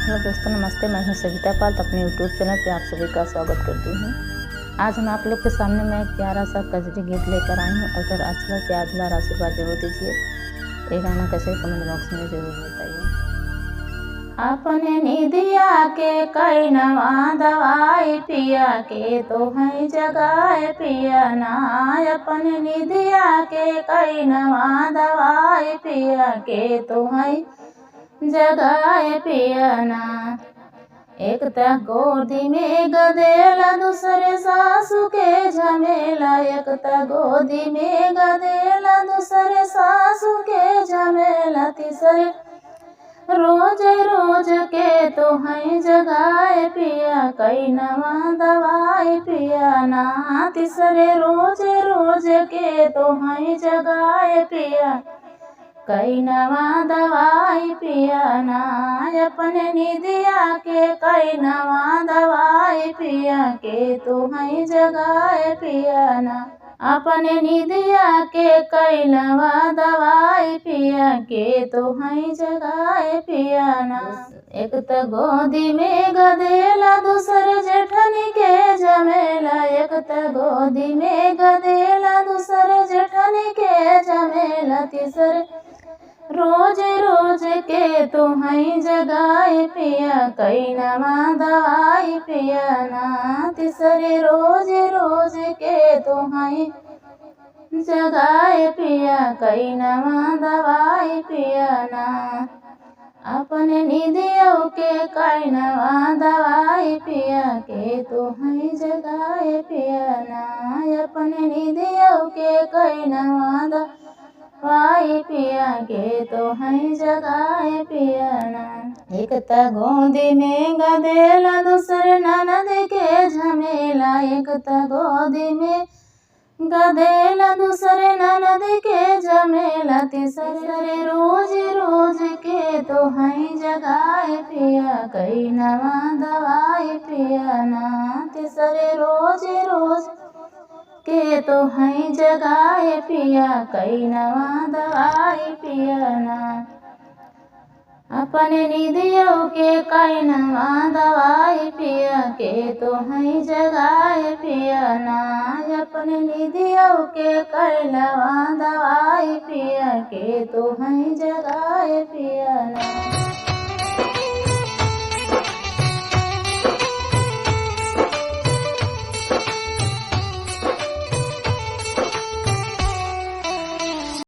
Hello दोस्तों, नमस्ते। मैं हूं सविता पाल, अपने यूट्यूब चैनल पे आप सभी का स्वागत करती हूं। आज हम आप लोग के सामने मैं एक प्यारा सा कजरी गीत लेकर आई हूं। अगर अच्छा लगे प्यार दुलार आशीर्वाद जरूर दीजिए। ये गाना कैसे कमेंट बॉक्स में जरूर बताइए। अपने निदिया के कई नवा दवाई पिया के तो है जगाए पिया ना। अपने निदिया के कई नवा दवाई पिया के तो है जगाए पियाना। एक त गोदी में गदेला, दूसरे सासू के झमेला। एक त गोदी में गदेला, दूसरे सासू के झमेला। तीसरे रोज रोज के तो है जगाए पिया कई नवा दवाई पिया ना। तीसरे रोज रोज के तो है जगाए पिया कई नवा दवाई पियाना। अपने निदिया के कई नवा दवाई पिया के तो है जगाए पियाना। अपने निदिया के कई नवा दवाई पिया के तो है जगाए पियाना। एक त गोदी में गदेला, दूसरे जेठनी के झमेला। एक त गोदी में गदेला, दूसरे जेठनी के झमेला। तीसरे रोज रोज के तो है जगाए पिया कई नवा दवाई पियाना। तीसरे रोज रोज के तो है जगाए पिया कई नवा दवाई पियाना। अपने निदियों के कई नवा दवाई पिया के तो है जगाए पियाना। अपने निदियों के कई नवा दवाई पिया के तो है जगाए पियाना। एक त गोदी में गदेला, दूसरे ननद के झमेला। एक त गोदी में गदेला, दूसरे ननद के झमेला। तीसरे रोज रोज के तो है जगाए पिया कई नवा दवाई पियाना। तीसरे रोज रोज के तो है जगाए पिया कई नवा दवाई पियाना। अपने निदियों के कई नवा दवाई पिया के तो है जगाए पियाना। अपने निदियों के कई नवा दवाई पिया के तो है जगाए पियाना।